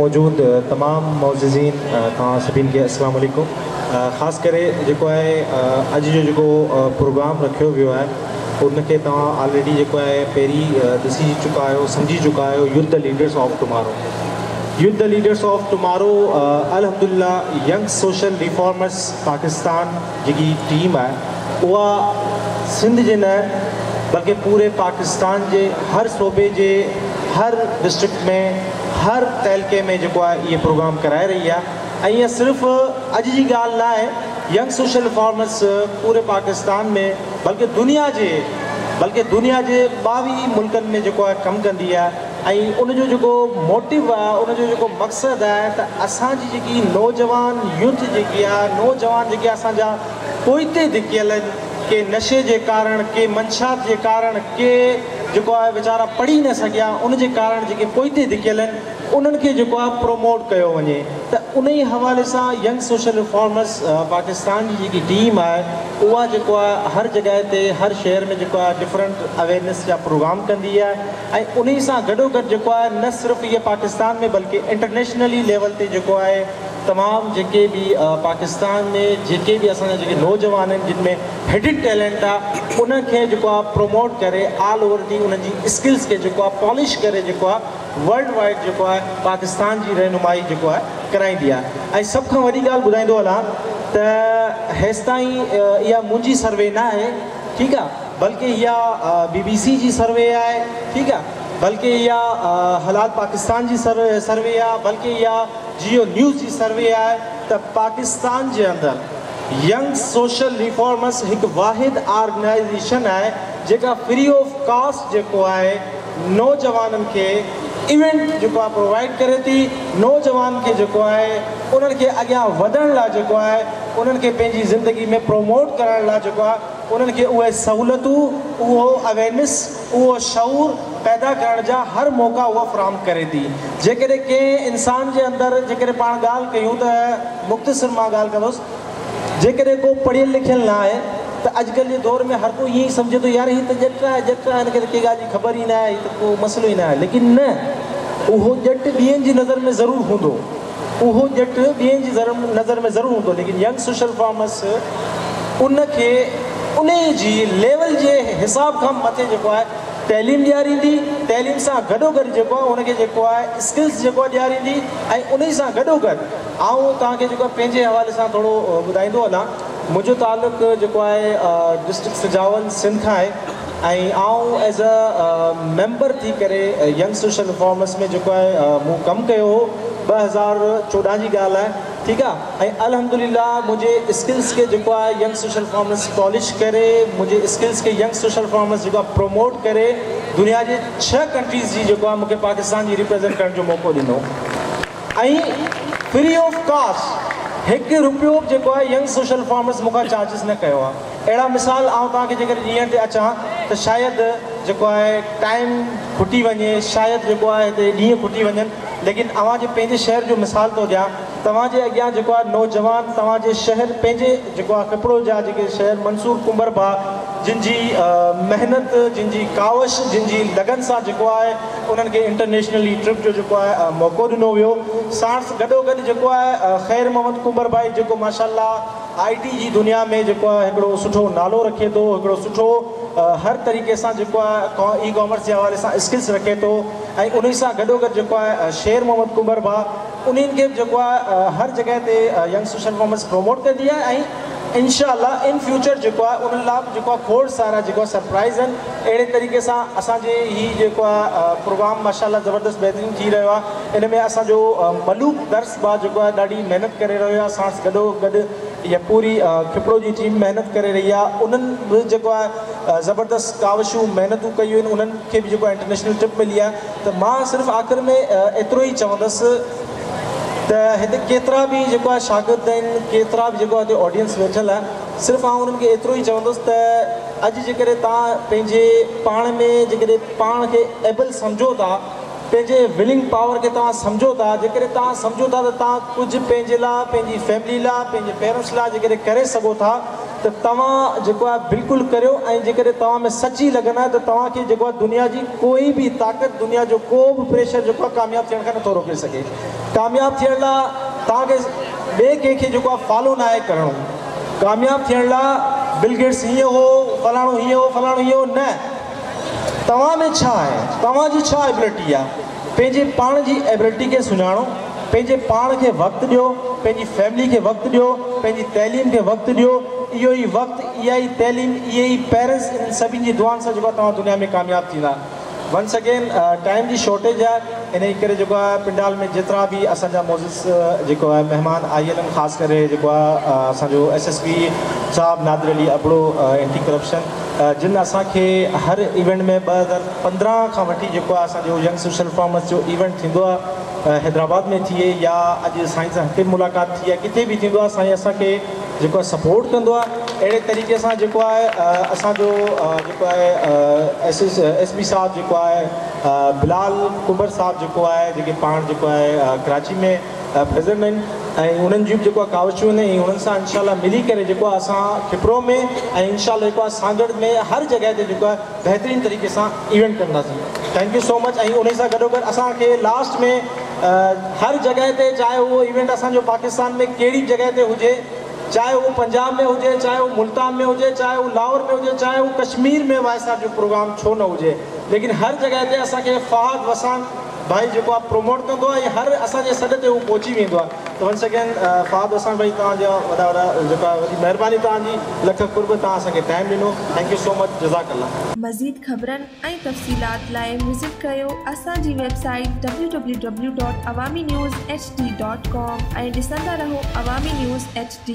मौजूद तमाम मोअज़्ज़िज़ीन तव्हां सभिनि खे अस्सलाम वालेकुम। ख़ासि करे जेको आहे अॼु जो प्रोग्राम रखियो वियो आहे उनखे तव्हां ऑलरेडी जेको आहे पहिरीं ॾिसी चुका आहियो, सम्झी चुका आहियो। Youth the leaders of tomorrow. Youth the leaders of tomorrow अल्हम्दुलिल्लाह यंग सोशल रिफॉर्मर्स पाकिस्तान जेकी टीम आहे उहा सिंध जे न बल्कि पूरे पाकिस्तान जे हर सूबे जे हर डिस्ट्रिक्ट में हर तहलके में जेको आहे इहे प्रोग्राम कराए रही आहे। ऐं ईअं सिर्फ़ु अॼु जी ॻाल्हि न आहे, यंग सोशल रिफॉर्मर्स पूरे पाकिस्तान में बल्कि दुनिया जे 22 मुल्कनि में जेको आहे कमु कंदी आहे। ऐं उनजो जेको मोटिव आहे, उनजो जेको मक़सदु आहे त असांजी जेकी नौजवान यूथ जेकी आहे, नौजवान जेके असांजा पोइते धिकियल आहिनि, के नशे जे कारण, के मंशात जे कारण, के जेको आहे वीचारा पढ़ी न सघिया, उन जे कारण जेके पोइते धिकियल आहिनि उन्हनि खे जेको आहे प्रोमोट कयो वञे। त उन ई हवाले सां यंग सोशल रिफॉर्मर्स पाकिस्तान जी जेकी टीम आहे उहा जेको आहे हर जॻह ते हर शहर में जेको आहे डिफरेंट अवेयरनेस जा प्रोग्राम कंदी आहे। ऐं उन ई सां गॾोगॾु जेको आहे न सिर्फ़ु इहे पाकिस्तान में बल्कि इंटरनेशनली लेवल ते जेको आहे तमामु जेके बि पाकिस्तान में जेके बि असांजा जेके नौजवान आहिनि जिन में हिडन टैलेंट आहे उनखे जेको आहे प्रोमोट करे ऑल ओवर जी उन्हनि जी स्किल्स खे जेको आहे पॉलिश करे जेको आहे वर्ल्ड वाइड जेको आहे पाकिस्तान जी रहनुमाई जेको आहे कराईंदी आहे। ऐं सभ खां वॾी ॻाल्हि ॿुधाईंदो हलां त हेसि ताईं इहा मुंहिंजी सर्वे न आहे, ठीकु आहे, बल्कि इहा BBC जी सर्वे आहे, ठीकु आहे, बल्कि इहा हलाल पाकिस्तान जी सर्वे आहे, बल्कि इहा जियो न्यूज़ जी सर्वे आहे त पाकिस्तान जे अंदरि यंग सोशल रिफॉर्मर्स हिकु वाहिद ऑर्गेनाइज़ेशन आहे जेका फ्री ऑफ कास्ट जेको आहे नौजवाननि खे इवेंट जेको आहे प्रोवाइड करे थी। नौजवान खे जेको आहे उन्हनि खे अॻियां वधण लाइ जेको आहे उन्हनि खे पंहिंजी ज़िंदगी में प्रोमोट करण लाइ जेको आहे उन्हनि खे उहे सहूलियतूं, उहो अवेयरनेस, उहो शऊर पैदा करण जा हर मौक़ा उहा फ़राहम करे थी। जेकॾहिं कंहिं इंसान जे अंदरि जेकॾहिं पाण ॻाल्हि कयूं त मुख़्तसिर मां ॻाल्हि कंदुसि, जेकॾहिं को पढ़ियल लिखियल न आहे त अॼुकल्ह जे दौर में हर को ईअं ई सम्झे थो यार हीअ त ॼट आहे, हिनखे त कंहिं ॻाल्हि जी ख़बर ई न आहे, त को मसइलो ई न आहे। लेकिन न, उहो ॼट ॿियनि जी नज़र में ज़रूरु हूंदो, उहो ॼट ॿियनि जी नज़र में ज़रूरु हूंदो, लेकिन यंग सोशल रिफॉर्मर्स उनखे उन जी लेवल जे हिसाब खां मथे जेको आहे तइलीम ॾियारींदी, तइलीम सां गॾोगॾु जेको आहे उनखे जेको आहे स्किल्स जेको आहे ॾियारींदी। ऐं उन सां गॾोगॾु आऊं तव्हांखे जेको आहे पंहिंजे हवाले सां थोरो ॿुधाईंदो हलां। मुंहिंजो तालुक़ु जेको आहे डिस्ट्रिक्ट सिजावल सिंध खां आहे ऐं आऊं एज़ अ मेंबर थी करे यंग सोशल रिफॉर्मर्स में जेको आहे मूं कमु कयो हो। 2014 जी ॻाल्हि आहे, ठीकु आहे। ऐं अल्हम्दुलिल्लाह मुंहिंजे स्किल्स खे जेको आहे यंग सोशल रिफॉर्मर्स पॉलिश करे, मुंहिंजे स्किल्स खे यंग सोशल रिफॉर्मर्स जेको आहे प्रोमोट करे दुनिया जे 6 कंट्रीज़ जी जेको आहे मूंखे पाकिस्तान जी रिप्रेज़ेंट करण जो मौक़ो ॾिनो। ऐं फ्री ऑफ कास्ट $1 रुपयो जेको आहे यंग सोशल रिफॉर्मर्स मूंखां चार्जिस न कयो आहे। अहिड़ा मिसाल आउं तव्हांखे जेकर ॾींहं ते अचां त शायदि जेको आहे टाइम खुटी वञे, शायदि जेको आहे हिते ॾींहं खुटी वञनि, लेकिन अव्हांजे पंहिंजे शहर जो मिसाल थो ॾियां। तव्हांजे अॻियां जेको आहे नौजवान तव्हांजे शहर पंहिंजे जेको आहे कपिड़ो जा जेके शहर मंसूर कुंबर भाउ जिन जी महिनत, जिन जी कावश, जिन जी लगन सां जेको आहे उन्हनि खे इंटरनेशनली ट्रिप जो जेको आहे मौक़ो ॾिनो वियो। साण गॾोगॾु जेको आहे ख़ैर मोहम्मद कुंबर भाई जेको माशाल्लाह IT जी दुनिया में जेको आहे हिकिड़ो सुठो नालो रखे थो, हिकिड़ो सुठो हर तरीक़े सां जेको आहे ई-कॉमर्स जे हवाले सां स्किल्स रखे थो। ऐं उन सां गॾोगॾु जेको आहे शेर मोहम्मद कुंबर भाउ उन्हनि खे जेको आहे हर जॻह ते यंग सोशल रिफॉर्मर्स प्रोमोट कंदी आहे। ऐं इंशाअल्लाह इन फ्यूचर जेको आहे उन्हनि लाइ जेको आहे खोड़ सारा जेको आहे सरप्राइज़ आहिनि। अहिड़े तरीक़े सां असांजे हीउ जेको आहे प्रोग्राम माशाअल्लाह ज़बरदस्त बहितरीनु थी रहियो आहे। इन में असांजो मलूक दर्स बा जेको आहे ॾाढी महिनत करे रहियो आहे। साण गॾोगॾु इहा पूरी खिपड़ो जी टीम महिनत करे रही आहे। उन्हनि बि जेको आहे ज़बरदस्त कावशूं महिनतूं कयूं आहिनि, उन्हनि खे बि जेको आहे इंटरनेशनल ट्रिप मिली आहे। त मां सिर्फ़ु आख़िर में एतिरो ई चवंदुसि त हिते केतिरा बि जेको आहे शागिर्द आहिनि, केतिरा बि जेको आहे हिते ऑडियंस वेठल आहे, सिर्फ़ु आउं उन्हनि खे एतिरो ई चवंदुसि त अॼु जेकॾहिं तव्हां पंहिंजे पाण में जेकॾहिं पाण खे एबल सम्झो था, पंहिंजे विलिंग पावर खे तव्हां सम्झो था, जेकॾहिं तव्हां सम्झो था त तव्हां कुझु पंहिंजे लाइ, पंहिंजी फैमिली लाइ, पंहिंजे पेरेंट्स लाइ जेकॾहिं करे सघो था त तव्हां जेको आहे बिल्कुलु करियो। ऐं जेकॾहिं तव्हां में सची लगन आहे त तव्हांखे जेको आहे दुनिया जी कोई बि ताक़त, दुनिया जो को बि प्रेशर जेको आहे कामयाबु थियण खां नथो रोके सघे। कामयाब थियण लाइ तव्हांखे ॿिए कंहिंखे जेको आहे फॉलो न आहे करिणो। कामयाब थियण लाइ बिल गेट्स हीअं हो, फलाणो हीअं हो, फलाणो हीअं हो, न। तव्हां में छा आहे, तव्हांजी छा एबिलिटी आहे, पंहिंजे पाण जी एबिलिटी खे सुञाणो, पंहिंजे पाण खे वक़्तु ॾियो, पंहिंजी फैमिली खे वक़्तु ॾियो, पंहिंजी तइलीम खे वक़्तु ॾियो। इहो ई वक़्तु, इहा ई तइलीम, इहे ई पेरेंट्स, इन सभिनी जी दुआनि सां जेको आहे तव्हां दुनिया में कामयाबु थींदा। वंस अगेन टाइम जी शॉर्टेज आहे, इन करे जेको आहे पिंडाल में जेतिरा बि असांजा मोज़िस जेको आहे महिमान आयल आहिनि, ख़ासि करे जेको आहे असांजो SSP साहब नादिर अली अबड़ो एंटी करप्शन, जिन असांखे हर इवेंट में 2015 खां वठी जेको आहे असांजो यंग सोशल रिफॉर्मर्स जो इवेंट थींदो आहे, हैदराबाद में थिए या अॼु साईं सां हिते मुलाक़ात थी आहे, किथे बि थींदो आहे, साईं असांखे जेको आहे सपोर्ट कंदो आहे। अहिड़े तरीक़े सां जेको आहे असांजो जेको आहे SP साहब जेको आहे बिलाल कुंबर साहब जेको आहे, जेके पाण जेको आहे कराची में प्रेज़िडेंट आहिनि, ऐं उन्हनि जूं जेको आहे कावशूं आहिनि, ऐं उन्हनि सां इनशाला मिली करे जेको आहे असां खिपरो में ऐं इनशाला जेको आहे सांगड़ में हर जॻह ते जेको आहे बहितरीन तरीक़े सां इवेंट कंदासीं। Thank you so much. ऐं उन सां गॾोगॾु असांखे लास्ट में हर जॻह ते, चाहे उहो इवेंट असांजो पाकिस्तान में कहिड़ी जॻह ते हुजे, चाहे वो पंजाब में हुजे, चाहे वो मुल्तान में हुजे, चाहे वो लाहौर में हुजे, चाहे वो कश्मीर में वायसा जो प्रोग्राम छो न हुजे, लेकिन हर जगह ते असांखे फहद वसान भाई जेको आहे प्रोमोट कंदो आहे, हर असांजे सॾ ते उहो पहुची वेंदो आहे। त वंस अगेन फहद वसान भाई तव्हांजा वॾा वॾा जेका वॾी महिरबानी, तव्हांजी लख कुर्ब, तव्हां असांखे टाइम ॾिनो। थैंक यू सो मच, जज़ाकल्ला। मज़ीद ख़बरनि ऐं तफ़सीलात लाइ विज़िट कयो असांजी वेबसाइट www.awamiNewsHD.com ऐं ॾिसंदा रहो अवामी न्यूज़ HD।